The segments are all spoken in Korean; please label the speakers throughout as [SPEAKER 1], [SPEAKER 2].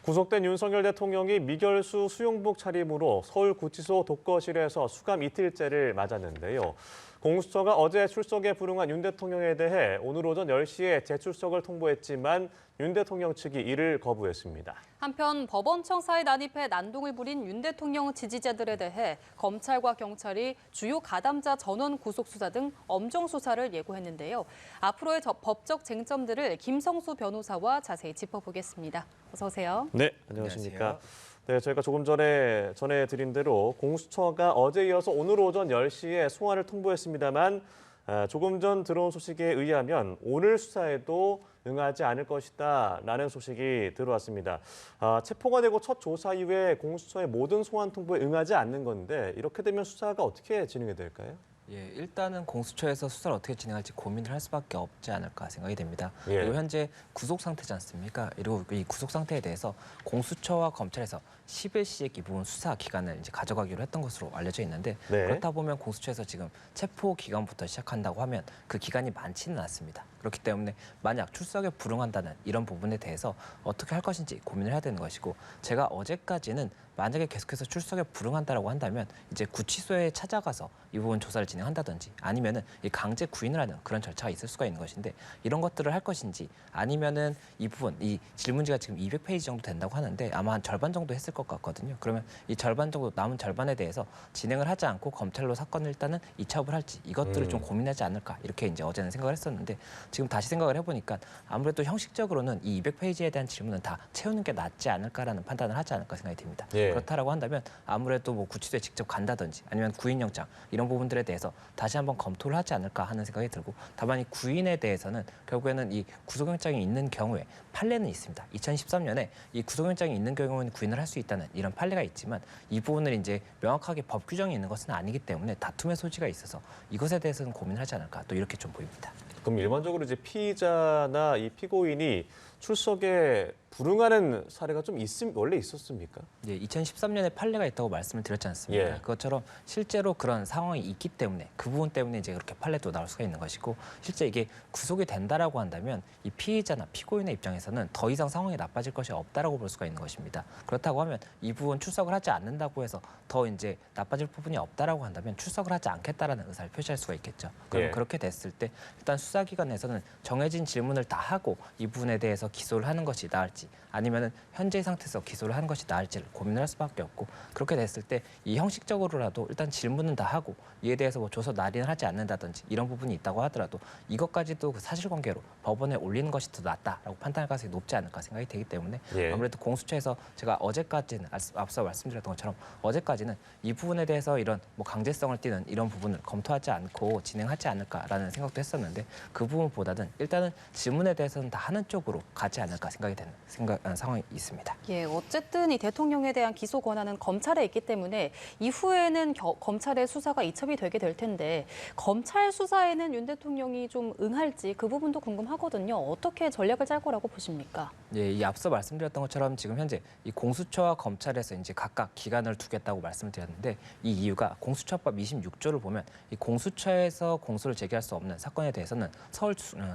[SPEAKER 1] 구속된 윤석열 대통령이 미결수 수용복 차림으로 서울구치소 독거실에서 수감 이틀째를 맞았는데요. 공수처가 어제 출석에 불응한 윤 대통령에 대해 오늘 오전 10시에 재출석을 통보했지만 윤 대통령 측이 이를 거부했습니다.
[SPEAKER 2] 한편 법원 청사에 난입해 난동을 부린 윤 대통령 지지자들에 대해 검찰과 경찰이 주요 가담자 전원 구속 수사 등 엄정 수사를 예고했는데요. 앞으로의 법적 쟁점들을 김성수 변호사와 자세히 짚어보겠습니다. 어서 오세요.
[SPEAKER 1] 네, 안녕하십니까. 네, 저희가 조금 전에 전해드린 대로 공수처가 어제 이어서 오늘 오전 10시에 소환을 통보했습니다만 조금 전 들어온 소식에 의하면 오늘 수사에도 응하지 않을 것이다라는 소식이 들어왔습니다. 체포가 되고 첫 조사 이후에 공수처의 모든 소환 통보에 응하지 않는 건데 이렇게 되면 수사가 어떻게 진행이 될까요?
[SPEAKER 3] 예, 일단은 공수처에서 수사를 어떻게 진행할지 고민을 할 수밖에 없지 않을까 생각이 됩니다.
[SPEAKER 1] 예.
[SPEAKER 3] 그리고 현재 구속 상태지 않습니까? 그리고 이 구속 상태에 대해서 공수처와 검찰에서 10일씩 이 부분 수사 기간을 이제 가져가기로 했던 것으로 알려져 있는데
[SPEAKER 1] 네.
[SPEAKER 3] 그렇다 보면 공수처에서 지금 체포 기간부터 시작한다고 하면 그 기간이 많지는 않습니다. 그렇기 때문에 만약 출석에 불응한다는 이런 부분에 대해서 어떻게 할 것인지 고민을 해야 되는 것이고 제가 어제까지는 만약에 계속해서 출석에 불응한다라고 한다면 이제 구치소에 찾아가서 이 부분 조사를 진행한다든지 아니면은 이 강제 구인을 하는 그런 절차가 있을 수가 있는 것인데 이런 것들을 할 것인지 아니면은 이 부분 이 질문지가 지금 200페이지 정도 된다고 하는데 아마 한 절반 정도 했을 것 같거든요. 그러면 이 절반 정도 남은 절반에 대해서 진행을 하지 않고 검찰로 사건을 일단은 이첩을 할지 이것들을 좀 고민하지 않을까 이렇게 이제 어제는 생각을 했었는데 지금 다시 생각을 해보니까 아무래도 형식적으로는 이 200페이지에 대한 질문은 다 채우는 게 낫지 않을까라는 판단을 하지 않을까 생각이 듭니다.
[SPEAKER 1] 예.
[SPEAKER 3] 그렇다라고 한다면 아무래도 뭐 구치소에 직접 간다든지 아니면 구인영장 이런 부분들에 대해서 다시 한번 검토를 하지 않을까 하는 생각이 들고 다만 이 구인에 대해서는 결국에는 이 구속영장이 있는 경우에 판례는 있습니다. 2013년에 이 구속영장이 있는 경우에는 구인을 할 수 있다는 이런 판례가 있지만 이 부분을 이제 명확하게 법 규정이 있는 것은 아니기 때문에 다툼의 소지가 있어서 이것에 대해서는 고민하지 않을까 또 이렇게 좀 보입니다.
[SPEAKER 1] 그럼 일반적으로 이제 피의자나 이 피고인이 출석에 불응하는 사례가 좀 원래 있었습니까?
[SPEAKER 3] 예, 2013년에 판례가 있다고 말씀을 드렸지 않습니까?
[SPEAKER 1] 예.
[SPEAKER 3] 그것처럼 실제로 그런 상황이 있기 때문에 그 부분 때문에 이제 그렇게 판례도 나올 수가 있는 것이고 실제 이게 구속이 된다라고 한다면 이 피의자나 피고인의 입장에서는 더 이상 상황이 나빠질 것이 없다라고 볼 수가 있는 것입니다. 그렇다고 하면 이 부분 출석을 하지 않는다고 해서 더 이제 나빠질 부분이 없다라고 한다면 출석을 하지 않겠다라는 의사를 표시할 수가 있겠죠. 그럼
[SPEAKER 1] 예.
[SPEAKER 3] 그렇게 됐을 때 일단 수사기관에서는 정해진 질문을 다 하고 이 부분에 대해서 기소를 하는 것이 나을지 아니면은 현재 상태에서 기소를 하는 것이 나을지를 고민을 할 수밖에 없고 그렇게 됐을 때 이 형식적으로라도 일단 질문은 다 하고 이에 대해서 뭐 조서 날인을 하지 않는다든지 이런 부분이 있다고 하더라도 이것까지도 그 사실관계로 법원에 올리는 것이 더 낫다라고 판단할 가능성이 높지 않을까 생각이 되기 때문에
[SPEAKER 1] 예.
[SPEAKER 3] 아무래도 공수처에서 제가 어제까지는 앞서 말씀드렸던 것처럼 어제까지는 이 부분에 대해서 이런 뭐 강제성을 띠는 이런 부분을 검토하지 않고 진행하지 않을까라는 생각도 했었는데 그 부분보다는 일단은 질문에 대해서는 다 하는 쪽으로 가지 않을까 생각이 되는 상황이 있습니다.
[SPEAKER 2] 예, 어쨌든 이 대통령에 대한 기소 권한은 검찰에 있기 때문에 이후에는 검찰의 수사가 이첩이 되게 될 텐데 검찰 수사에는 윤 대통령이 좀 응할지 그 부분도 궁금하거든요. 어떻게 전략을 짤 거라고 보십니까?
[SPEAKER 3] 예, 이 앞서 말씀드렸던 것처럼 지금 현재 이 공수처와 검찰에서 이제 각각 기간을 두겠다고 말씀을 드렸는데 이 이유가 공수처법 26조를 보면 이 공수처에서 공소를 제기할 수 없는 사건에 대해서는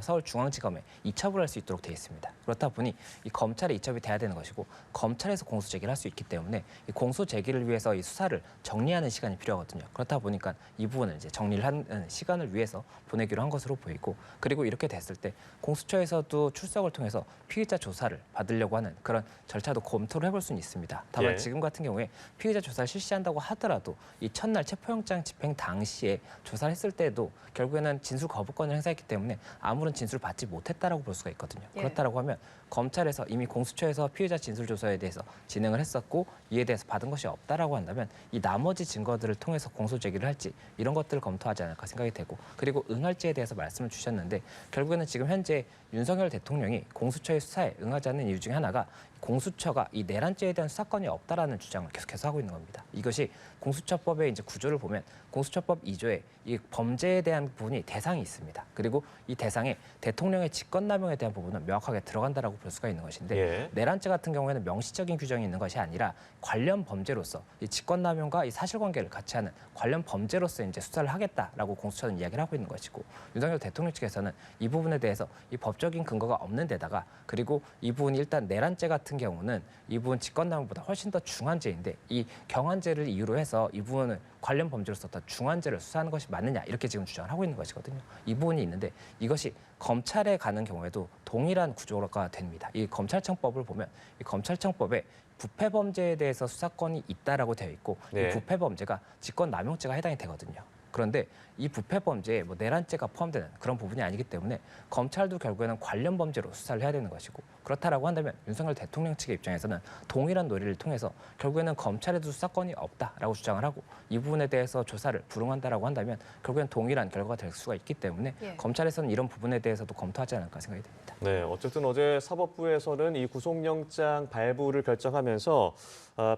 [SPEAKER 3] 서울중앙지검에 이첩을 할 수 있도록 되어 있습니다. 그렇다 보니 이 검찰에 이첩이 돼야 되는 것이고 검찰에서 공소 제기를 할 수 있기 때문에 이 공소 제기를 위해서 이 수사를 정리하는 시간이 필요하거든요. 그렇다 보니까 이 부분을 이제 정리를 하는 시간을 위해서 보내기로 한 것으로 보이고 그리고 이렇게 됐을 때 공수처에서도 출석을 통해서 피의자 조사를 받으려고 하는 그런 절차도 검토를 해볼 수는 있습니다. 다만
[SPEAKER 1] 예.
[SPEAKER 3] 지금 같은 경우에 피의자 조사를 실시한다고 하더라도 이 첫날 체포영장 집행 당시에 조사를 했을 때도 결국에는 진술 거부권을 행사했기 때문에 아무런 진술을 받지 못했다라고 볼 수가 있거든요.
[SPEAKER 2] 예.
[SPEAKER 3] 그렇다라고 하면 검찰에서 이미 공수처에서 피의자 진술 조사에 대해서 진행을 했었고 이에 대해서 받은 것이 없다라고 한다면 이 나머지 증거들을 통해서 공소 제기를 할지 이런 것들을 검토하지 않을까 생각이 되고 그리고 응할지에 대해서 말씀을 주셨는데 결국에는 지금 현재 윤석열 대통령이 공수처의 수사에 응하지 않는 이유 중에 하나가 공수처가 이 내란죄에 대한 수사권이 없다라는 주장을 계속해서 하고 있는 겁니다. 이것이 공수처법의 이제 구조를 보면 공수처법 2조에 이 범죄에 대한 부분이 대상이 있습니다. 그리고 이 대상에 대통령의 직권남용에 대한 부분은 명확하게 들어간다라고 볼 수가 있는 것인데
[SPEAKER 1] 예.
[SPEAKER 3] 내란죄 같은 경우에는 명시적인 규정이 있는 것이 아니라 관련 범죄로서 이 직권남용과 이 사실관계를 같이 하는 관련 범죄로서 이제 수사를 하겠다라고 공수처는 이야기를 하고 있는 것이고 윤석열 대통령 측에서는 이 부분에 대해서 이 법적인 근거가 없는 데다가 그리고 이 부분이 일단 내란죄 같은 경우는 이 부분 직권남용보다 훨씬 더 중한 죄인데 이 경한죄를 이유로 해서 이 부분을 관련 범죄로서 더 중한 죄를 수사하는 것이 맞느냐 이렇게 지금 주장을 하고 있는 것이거든요. 이 부분이 있는데 이것이 검찰에 가는 경우에도 동일한 구조가 됩니다. 이 검찰청법을 보면 이 검찰청법에 부패 범죄에 대해서 수사권이 있다라고 되어 있고
[SPEAKER 1] 네.
[SPEAKER 3] 이 부패 범죄가 직권남용죄가 해당이 되거든요. 그런데 이 부패 범죄에 뭐 내란죄가 포함되는 그런 부분이 아니기 때문에 검찰도 결국에는 관련 범죄로 수사를 해야 되는 것이고 그렇다라고 한다면 윤석열 대통령 측의 입장에서는 동일한 논리를 통해서 결국에는 검찰에도 수사권이 없다라고 주장을 하고 이 부분에 대해서 조사를 불응한다라고 한다면 결국엔 동일한 결과가 될 수가 있기 때문에
[SPEAKER 2] 예.
[SPEAKER 3] 검찰에서는 이런 부분에 대해서도 검토하지 않을까 생각이 됩니다.
[SPEAKER 1] 네, 어쨌든 어제 사법부에서는 이 구속영장 발부를 결정하면서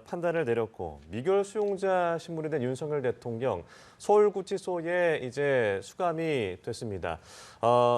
[SPEAKER 1] 판단을 내렸고 미결 수용자 신문이 된 윤석열 대통령 서울구치소에 이제 수감이 됐습니다.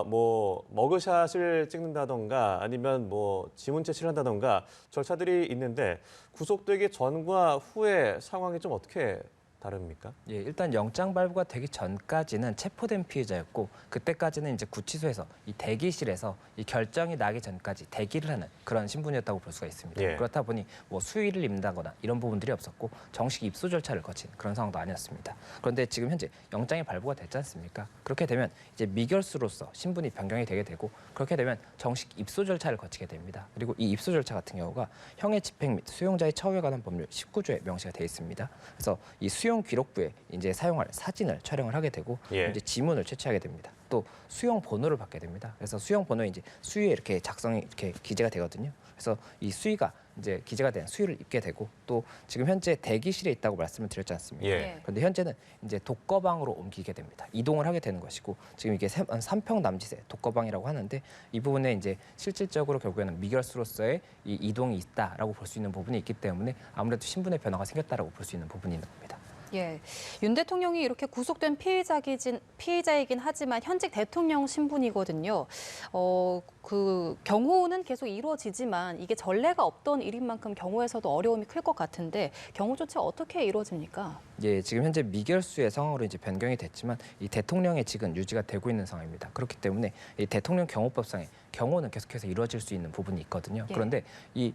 [SPEAKER 1] 뭐 머그샷을 찍는다던가 아니면 뭐 지문 채취를 한다던가 절차들이 있는데 구속되기 전과 후의 상황이 좀 어떻게 다릅니까?
[SPEAKER 3] 예, 일단 영장 발부가 되기 전까지는 체포된 피해자였고 그때까지는 이제 구치소에서 이 대기실에서 이 결정이 나기 전까지 대기를 하는 그런 신분이었다고 볼 수가 있습니다.
[SPEAKER 1] 예.
[SPEAKER 3] 그렇다 보니 뭐 수의를 입는다거나 이런 부분들이 없었고 정식 입소 절차를 거친 그런 상황도 아니었습니다. 그런데 지금 현재 영장이 발부가 됐지 않습니까? 그렇게 되면 이제 미결수로서 신분이 변경이 되게 되고 그렇게 되면 정식 입소 절차를 거치게 됩니다. 그리고 이 입소 절차 같은 경우가 형의 집행 및 수용자의 처우에 관한 법률 19조에 명시가 되어 있습니다. 그래서 이 수용 기록부에 이제 사용할 사진을 촬영을 하게 되고
[SPEAKER 1] 예.
[SPEAKER 3] 이제 지문을 채취하게 됩니다. 또 수용 번호를 받게 됩니다. 그래서 수용 번호에 이제 수위에 이렇게 작성이 이렇게 기재가 되거든요. 그래서 이 수위가 이제 기재가 된 수위를 입게 되고 또 지금 현재 대기실에 있다고 말씀을 드렸지 않습니까?
[SPEAKER 1] 예.
[SPEAKER 3] 그런데 현재는 이제 독거방으로 옮기게 됩니다. 이동을 하게 되는 것이고 지금 이게 3평 남짓의 독거방이라고 하는데 이 부분에 이제 실질적으로 결국에는 미결수로서의 이 이동이 있다라고 볼 수 있는 부분이 있기 때문에 아무래도 신분의 변화가 생겼다라고 볼 수 있는 부분이 있는 겁니다.
[SPEAKER 2] 예, 윤 대통령이 이렇게 구속된 피의자이긴 하지만 현직 대통령 신분이거든요. 그 경호는 계속 이루어지지만 이게 전례가 없던 일인 만큼 경호에서도 어려움이 클 것 같은데 경호 조치 어떻게 이루어집니까?
[SPEAKER 3] 예, 지금 현재 미결수의 상황으로 이제 변경이 됐지만 이 대통령의 직은 유지가 되고 있는 상황입니다. 그렇기 때문에 이 대통령 경호법상의 경호는 계속해서 이루어질 수 있는 부분이 있거든요.
[SPEAKER 2] 예.
[SPEAKER 3] 그런데 이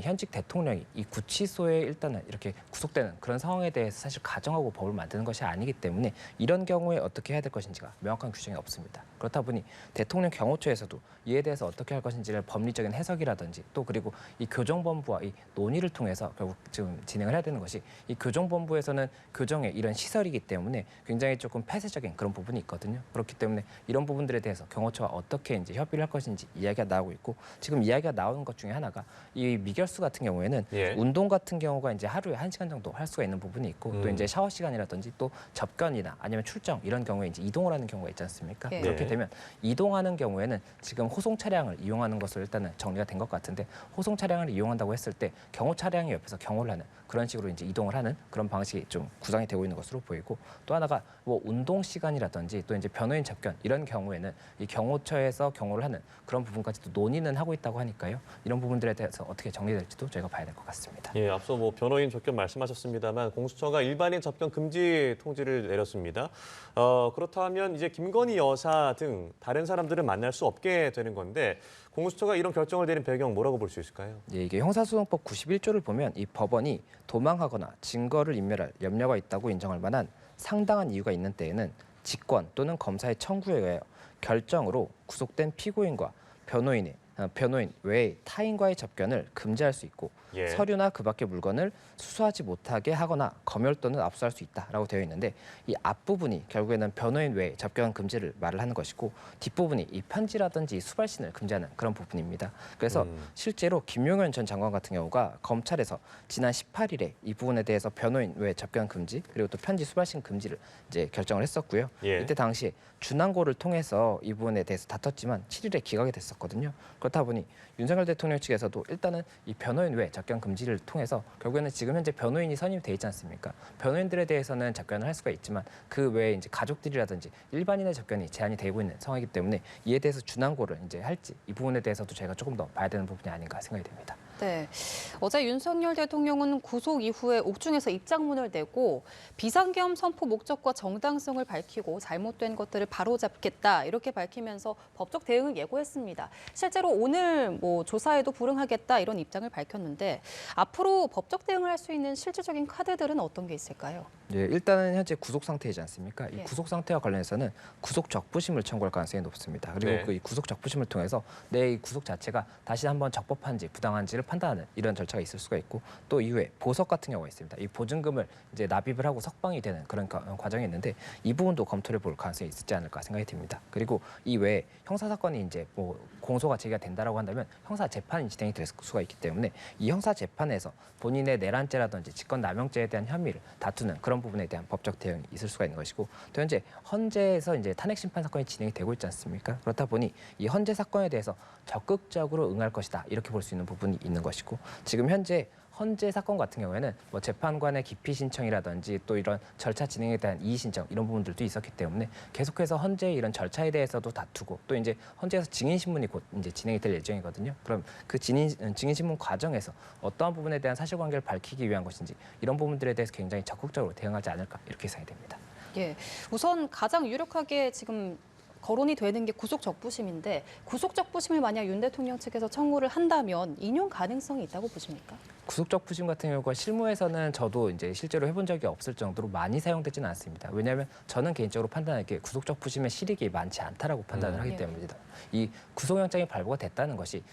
[SPEAKER 3] 현직 대통령이 이 구치소에 일단은 이렇게 구속되는 그런 상황에 대해서 사실 가정하고 법을 만드는 것이 아니기 때문에 이런 경우에 어떻게 해야 될 것인지가 명확한 규정이 없습니다. 그렇다 보니 대통령 경호처에서도 이에 대해서 어떻게 할 것인지를 법리적인 해석이라든지 또 그리고 이 교정본부와 이 논의를 통해서 결국 지금 진행을 해야 되는 것이 이 교정본부에서는 교정의 이런 시설이기 때문에 굉장히 조금 폐쇄적인 그런 부분이 있거든요. 그렇기 때문에 이런 부분들에 대해서 경호처와 어떻게 이제 협의를 할 것인지 이야기가 나오고 있고 지금 이야기가 나오는 것 중에 하나가 이 미결수 같은 경우에는
[SPEAKER 1] 예.
[SPEAKER 3] 운동 같은 경우가 이제 하루에 1시간 정도 할 수가 있는 부분이 있고 또
[SPEAKER 1] 음.
[SPEAKER 3] 이제 샤워 시간이라든지 또 접견이나 아니면 출정 이런 경우에 이제 이동을 하는 경우가 있지 않습니까?
[SPEAKER 2] 예.
[SPEAKER 3] 그렇게
[SPEAKER 1] 네.
[SPEAKER 3] 되면 이동하는 경우에는 지금 호송 차량을 이용하는 것으로 일단은 정리가 된 것 같은데 호송 차량을 이용한다고 했을 때 경호 차량이 옆에서 경호를 하는 그런 식으로 이제 이동을 하는 그런 방식이 좀 구상이 되고 있는 것으로 보이고 또 하나가 뭐 운동 시간이라든지 또 이제 변호인 접견 이런 경우에는 이 경호처에서 경호를 하는 그런 부분까지도 논의는 하고 있다고 하니까요. 이런 부분들에 대해서 어떻게 정리될지도 저희가 봐야 될 것 같습니다.
[SPEAKER 1] 예, 앞서 뭐 변호인 접견 말씀하셨습니다만 공수처가 일반인 접견 금지 통지를 내렸습니다. 그렇다면 이제 김건희 여사 등 다른 사람들은 만날 수 없게 되는 건데 공수처가 이런 결정을 내린 배경 뭐라고 볼 수 있을까요?
[SPEAKER 3] 예, 이게 형사소송법 91조를 보면 이 법원이 도망하거나 증거를 인멸할 염려가 있다고 인정할 만한 상당한 이유가 있는 때에는 직권 또는 검사의 청구에 의하여 결정으로 구속된 피고인과 변호인 외에 타인과의 접견을 금지할 수 있고
[SPEAKER 1] 예.
[SPEAKER 3] 서류나 그 밖의 물건을 수수하지 못하게 하거나 검열 또는 압수할 수 있다라고 되어 있는데 이 앞부분이 결국에는 변호인 외에 접견 금지를 말을 하는 것이고 뒷부분이 이 편지라든지 이 수발신을 금지하는 그런 부분입니다. 그래서 실제로 김용현 전 장관 같은 경우가 검찰에서 지난 18일에 이 부분에 대해서 변호인 외에 접견 금지 그리고 또 편지 수발신 금지를 이제 결정을 했었고요.
[SPEAKER 1] 예.
[SPEAKER 3] 이때 당시에 준항고를 통해서 이 부분에 대해서 다퉜지만 7일에 기각이 됐었거든요. 그렇다 보니 윤석열 대통령 측에서도 일단은 이 변호인 외 접견 금지를 통해서 결국에는 지금 현재 변호인이 선임돼 있지 않습니까? 변호인들에 대해서는 접견을 할 수가 있지만 그 외에 이제 가족들이라든지 일반인의 접견이 제한이 되고 있는 상황이기 때문에 이에 대해서 준항고를 이제 할지 이 부분에 대해서도 저희가 조금 더 봐야 되는 부분이 아닌가 생각이 됩니다.
[SPEAKER 2] 네. 어제 윤석열 대통령은 구속 이후에 옥중에서 입장문을 내고 비상계엄 선포 목적과 정당성을 밝히고 잘못된 것들을 바로잡겠다 이렇게 밝히면서 법적 대응을 예고했습니다. 실제로 오늘 조사에도 불응하겠다 이런 입장을 밝혔는데 앞으로 법적 대응을 할 수 있는 실질적인 카드들은 어떤 게 있을까요?
[SPEAKER 3] 예, 일단은 현재 구속 상태이지 않습니까? 이
[SPEAKER 2] 예.
[SPEAKER 3] 구속 상태와 관련해서는 구속 적부심을 청구할 가능성이 높습니다. 그리고
[SPEAKER 1] 네.
[SPEAKER 3] 그 이 구속 적부심을 통해서 내 이 구속 자체가 다시 한번 적법한지 부당한지를 판단하는 이런 절차가 있을 수가 있고 또 이후에 보석 같은 경우가 있습니다. 이 보증금을 이제 납입을 하고 석방이 되는 그런 과정이 있는데 이 부분도 검토를 볼 가능성이 있지 않을까 생각이 듭니다. 그리고 이 외에 형사 사건이 이제 공소가 제기가 된다라고 한다면 형사 재판이 진행이 될 수가 있기 때문에 이 형사 재판에서 본인의 내란죄라든지 직권남용죄에 대한 혐의를 다투는 그런 부분에 대한 법적 대응이 있을 수가 있는 것이고 또 현재 헌재에서 이제 탄핵 심판 사건이 진행이 되고 있지 않습니까? 그렇다 보니 이 헌재 사건에 대해서 적극적으로 응할 것이다 이렇게 볼 수 있는 부분이 있는 것이고 지금 현재 헌재 사건 같은 경우에는 재판관의 기피 신청이라든지 또 이런 절차 진행에 대한 이의 신청 이런 부분들도 있었기 때문에 계속해서 헌재의 이런 절차에 대해서도 다투고 또 이제 헌재에서 증인 신문이 곧 이제 진행이 될 예정이거든요. 그럼 그 증인 신문 과정에서 어떠한 부분에 대한 사실관계를 밝히기 위한 것인지 이런 부분들에 대해서 굉장히 적극적으로 대응하지 않을까 이렇게 생각이 됩니다.
[SPEAKER 2] 예, 우선 가장 유력하게 지금 거론이 되는 게 구속 적부심인데 구속 적부심을 만약 윤 대통령 측에서 청구를 한다면 인용 가능성이 있다고 보십니까?
[SPEAKER 3] 구속적 부심 같은 경우가 실무에서는 저도 이제 실제로 해본 적이 없을 정도로 많이 사용되지는 않습니다. 왜냐하면 저는 개인적으로 판단하기에 구속적 부심의 실익이 많지 않다라고 판단을 하기
[SPEAKER 2] 예.
[SPEAKER 3] 때문입니다. 이 구속영장이 발부가 됐다는 것이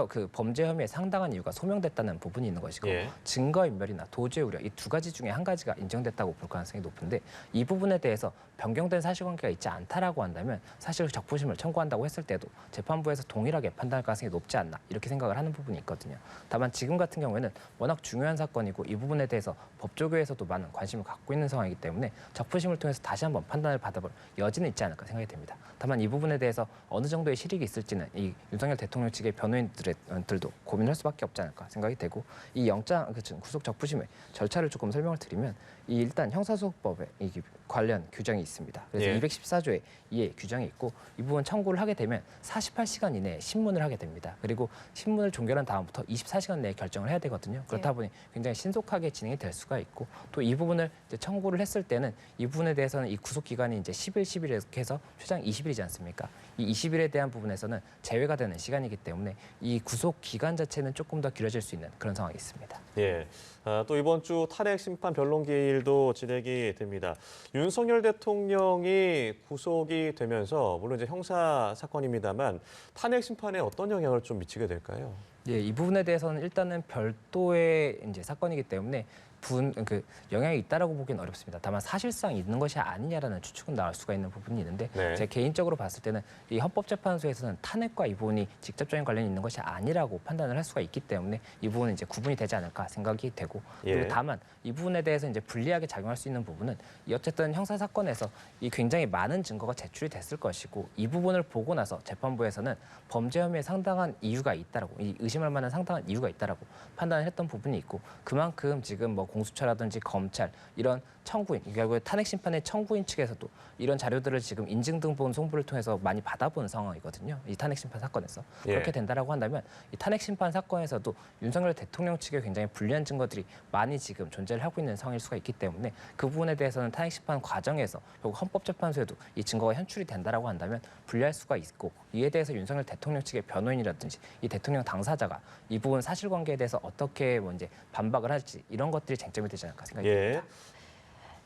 [SPEAKER 3] 그 범죄 혐의의 상당한 이유가 소명됐다는 부분이 있는 것이고
[SPEAKER 1] 예.
[SPEAKER 3] 증거인멸이나 도주의 우려 이 두 가지 중에 한 가지가 인정됐다고 볼 가능성이 높은데 이 부분에 대해서 변경된 사실관계가 있지 않다라고 한다면 사실 적부심을 청구한다고 했을 때도 재판부에서 동일하게 판단할 가능성이 높지 않나 이렇게 생각을 하는 부분이 있거든요. 다만 지금 같은 경우에는 워낙 중요한 사건이고 이 부분에 대해서 법조계에서도 많은 관심을 갖고 있는 상황이기 때문에 적부심을 통해서 다시 한번 판단을 받아볼 여지는 있지 않을까 생각이 됩니다. 다만 이 부분에 대해서 어느 정도의 실익이 있을지는 이 윤석열 대통령 측의 변호인들도 고민할 수밖에 없지 않을까 생각이 되고 이 영장 구속 적부심의 절차를 조금 설명을 드리면 이 일단 형사소송법에 이 관련 규정이 있습니다. 그래서
[SPEAKER 1] 예.
[SPEAKER 3] 214조에 이에 규정이 있고 이 부분 청구를 하게 되면 48시간 이내에 신문을 하게 됩니다. 그리고 신문을 종결한 다음부터 24시간 내에 결정을 해야 되거든요. 그렇다 보니 굉장히 신속하게 진행이 될 수가 있고 또 이 부분을 이제 청구를 했을 때는 이 부분에 대해서는 이 구속 기간이 이제 10일 이렇게 해서 최장 20일이지 않습니까? 이 20일에 대한 부분에서는 제외가 되는 시간이기 때문에 이 구속 기간 자체는 조금 더 길어질 수 있는 그런 상황이 있습니다.
[SPEAKER 1] 예. 또 이번 주 탄핵 심판 변론 기일도 진행이 됩니다. 윤석열 대통령이 구속이 되면서 물론 이제 형사 사건입니다만 탄핵 심판에 어떤 영향을 좀 미치게 될까요?
[SPEAKER 3] 예, 이 부분에 대해서는 일단은 별도의 이제 사건이기 때문에 영향이 있다라고 보기는 어렵습니다. 다만 사실상 있는 것이 아니냐라는 추측은 나올 수가 있는 부분이 있는데
[SPEAKER 1] 네.
[SPEAKER 3] 제 개인적으로 봤을 때는 이 헌법재판소에서는 탄핵과 이 부분이 직접적인 관련이 있는 것이 아니라고 판단을 할 수가 있기 때문에 이 부분은 이제 구분이 되지 않을까 생각이 되고 그리고
[SPEAKER 1] 예.
[SPEAKER 3] 다만 이 부분에 대해서 이제 불리하게 작용할 수 있는 부분은 이 어쨌든 형사 사건에서 이 굉장히 많은 증거가 제출이 됐을 것이고 이 부분을 보고 나서 재판부에서는 범죄 혐의에 상당한 이유가 있다라고 이 의심할 만한 상당한 이유가 있다라고 판단을 했던 부분이 있고 그만큼 지금 공수처라든지 검찰 이런 청구인 결국에 탄핵 심판의 청구인 측에서도 이런 자료들을 지금 인증등본 송부를 통해서 많이 받아본 상황이거든요. 이 탄핵 심판 사건에서
[SPEAKER 1] 예.
[SPEAKER 3] 그렇게 된다라고 한다면 이 탄핵 심판 사건에서도 윤석열 대통령 측에 굉장히 불리한 증거들이 많이 지금 존재를 하고 있는 상황일 수가 있기 때문에 그 부분에 대해서는 탄핵 심판 과정에서 결국 헌법재판소에도 이 증거가 현출이 된다라고 한다면 불리할 수가 있고 이에 대해서 윤석열 대통령 측의 변호인이라든지 이 대통령 당사자가 이 부분 사실관계에 대해서 어떻게 이제 반박을 할지 이런 것들이 쟁점이 되지 않을까 생각이 듭니다.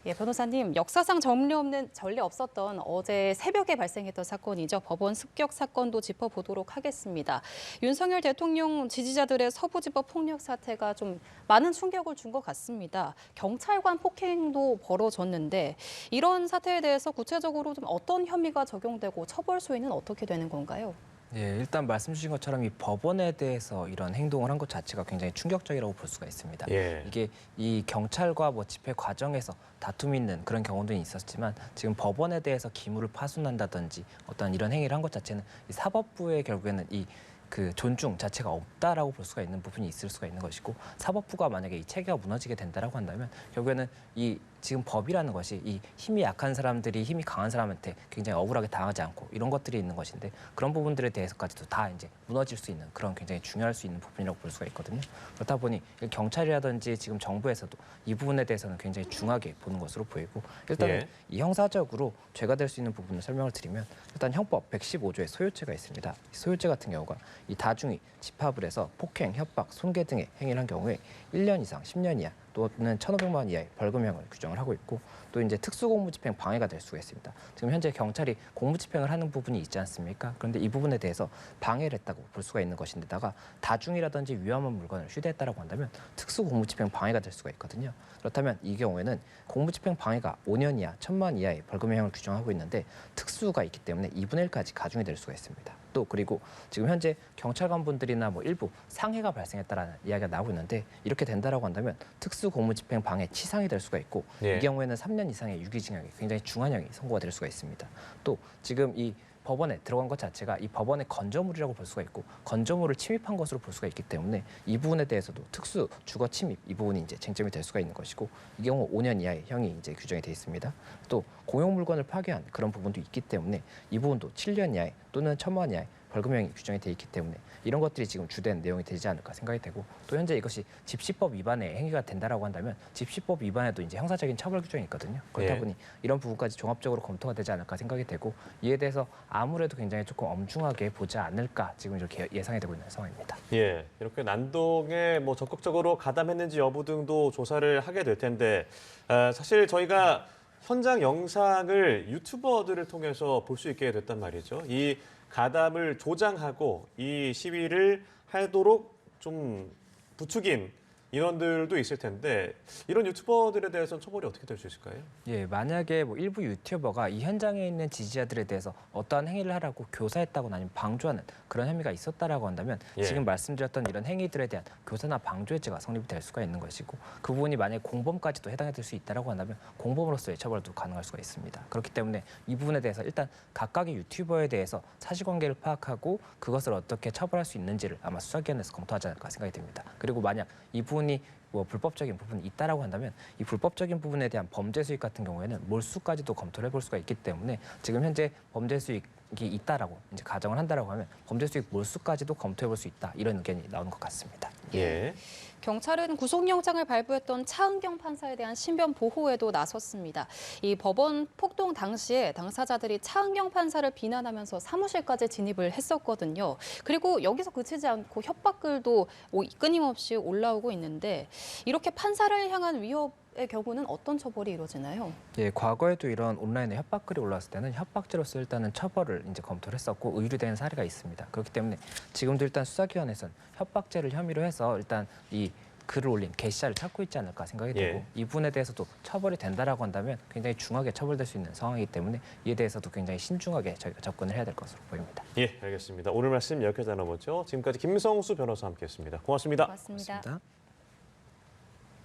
[SPEAKER 2] 예, 변호사님, 역사상 전례 없었던 어제 새벽에 발생했던 사건이죠. 법원 습격 사건도 짚어보도록 하겠습니다. 윤석열 대통령 지지자들의 서부지법 폭력 사태가 좀 많은 충격을 준 것 같습니다. 경찰관 폭행도 벌어졌는데 이런 사태에 대해서 구체적으로 좀 어떤 혐의가 적용되고 처벌 수위는 어떻게 되는 건가요?
[SPEAKER 3] 예, 일단 말씀 주신 것처럼 이 법원에 대해서 이런 행동을 한 것 자체가 굉장히 충격적이라고 볼 수가 있습니다.
[SPEAKER 1] 예.
[SPEAKER 3] 이게 이 경찰과 집회 과정에서 다툼이 있는 그런 경우도 있었지만 지금 법원에 대해서 기물을 파손한다든지 어떤 이런 행위를 한 것 자체는 이 사법부의 결국에는 이 그 존중 자체가 없다라고 볼 수가 있는 부분이 있을 수가 있는 것이고 사법부가 만약에 이 체계가 무너지게 된다라고 한다면 결국에는 이 지금 법이라는 것이 이 힘이 약한 사람들이 힘이 강한 사람한테 굉장히 억울하게 당하지 않고 이런 것들이 있는 것인데 그런 부분들에 대해서까지도 다 이제 무너질 수 있는 그런 굉장히 중요할 수 있는 부분이라고 볼 수가 있거든요. 그렇다 보니 경찰이라든지 지금 정부에서도 이 부분에 대해서는 굉장히 중하게 보는 것으로 보이고 일단은
[SPEAKER 1] 예.
[SPEAKER 3] 이 형사적으로 죄가 될 수 있는 부분을 설명을 드리면 일단 형법 115조에 소요죄가 있습니다. 이 소요죄 같은 경우가 이 다중이 집합을 해서 폭행, 협박, 손괴 등의 행위를 한 경우에 1년 이상 10년 이하 또는 1,500만 원 이하의 벌금형을 규정을 하고 있고 또 이제 특수공무집행 방해가 될 수가 있습니다. 지금 현재 경찰이 공무집행을 하는 부분이 있지 않습니까? 그런데 이 부분에 대해서 방해를 했다고 볼 수가 있는 것인데다가 다중이라든지 위험한 물건을 휴대했다라고 한다면 특수공무집행 방해가 될 수가 있거든요. 그렇다면 이 경우에는 공무집행 방해가 5년 이하 1,000만 원 이하의 벌금형을 규정하고 있는데 특수가 있기 때문에 2분의 1까지 가중이 될 수가 있습니다. 또 그리고 지금 현재 경찰관분들이나 뭐 일부 상해가 발생했다라는 이야기가 나오고 있는데 이렇게 된다라고 한다면 특수공무집행 방해 치상이 될 수가 있고
[SPEAKER 1] 예.
[SPEAKER 3] 이 경우에는 3년 이상의 유기징역이 굉장히 중한형이 선고가 될 수가 있습니다. 또 지금 이 법원에 들어간 것 자체가 이 법원의 건조물이라고 볼 수가 있고 건조물을 침입한 것으로 볼 수가 있기 때문에 이 부분에 대해서도 특수 주거 침입 이 부분이 이제 쟁점이 될 수가 있는 것이고 이 경우 5년 이하의 형이 이제 규정이 돼 있습니다. 또 공용 물건을 파괴한 그런 부분도 있기 때문에 이 부분도 7년 이하의 또는 1,000만 원 이하의 벌금형이 규정이 돼 있기 때문에 이런 것들이 지금 주된 내용이 되지 않을까 생각이 되고 또 현재 이것이 집시법 위반의 행위가 된다라고 한다면 집시법 위반에도 이제 형사적인 처벌 규정이 있거든요. 그렇다
[SPEAKER 1] 예.
[SPEAKER 3] 보니 이런 부분까지 종합적으로 검토가 되지 않을까 생각이 되고 이에 대해서 아무래도 굉장히 조금 엄중하게 보지 않을까 지금 이렇게 예상이 되고 있는 상황입니다.
[SPEAKER 1] 예, 이렇게 난동에 뭐 적극적으로 가담했는지 여부 등도 조사를 하게 될 텐데 사실 저희가 현장 영상을 유튜버들을 통해서 볼 수 있게 됐단 말이죠. 이 가담을 조장하고 이 시위를 하도록 좀 부추긴 인원들도 있을 텐데 이런 유튜버들에 대해서는 처벌이 어떻게 될 수 있을까요?
[SPEAKER 3] 예, 만약에 뭐 일부 유튜버가 이 현장에 있는 지지자들에 대해서 어떠한 행위를 하라고 교사했다거나 아니면 방조하는 그런 혐의가 있었다라고 한다면
[SPEAKER 1] 예.
[SPEAKER 3] 지금 말씀드렸던 이런 행위들에 대한 교사나 방조의 죄가 성립이 될 수가 있는 것이고 그 부분이 만약에 공범까지도 해당이 될 수 있다라고 한다면 공범으로서의 처벌도 가능할 수가 있습니다. 그렇기 때문에 이 부분에 대해서 일단 각각의 유튜버에 대해서 사실관계를 파악하고 그것을 어떻게 처벌할 수 있는지를 아마 수사기관에서 검토하지 않을까 생각이 됩니다. 그리고 만약 이 부분이 뭐 불법적인 부분이 있다라고 한다면 이 불법적인 부분에 대한 범죄 수익 같은 경우에는 몰수까지도 검토를 해볼 수가 있기 때문에 지금 현재 범죄 수익이 있다라고 이제 가정을 한다라고 하면 범죄 수익 몰수까지도 검토해볼 수 있다 이런 의견이 나오는 것 같습니다.
[SPEAKER 1] 예.
[SPEAKER 2] 경찰은 구속영장을 발부했던 차은경 판사에 대한 신변 보호에도 나섰습니다. 이 법원 폭동 당시에 당사자들이 차은경 판사를 비난하면서 사무실까지 진입을 했었거든요. 그리고 여기서 그치지 않고 협박글도 끊임없이 올라오고 있는데 이렇게 판사를 향한 위협의 경우는 어떤 처벌이 이루어지나요?
[SPEAKER 3] 예, 과거에도 이런 온라인에 협박글이 올라왔을 때는 협박죄로서 일단은 처벌을 이제 검토를 했었고 의뢰된 사례가 있습니다. 그렇기 때문에 지금도 일단 수사기관에서는 협박죄를 혐의로 해서 일단 이 글을 올린 게시자를 찾고 있지 않을까 생각이 되고
[SPEAKER 1] 예.
[SPEAKER 3] 이 부분에 대해서도 처벌이 된다라고 한다면 굉장히 중하게 처벌될 수 있는 상황이기 때문에 이에 대해서도 굉장히 신중하게 저희가 접근을 해야 될 것으로 보입니다.
[SPEAKER 1] 예, 알겠습니다. 오늘 말씀 여기까지 나눠보죠. 지금까지 김성수 변호사와 함께했습니다. 고맙습니다.
[SPEAKER 2] 고맙습니다.
[SPEAKER 3] 고맙습니다.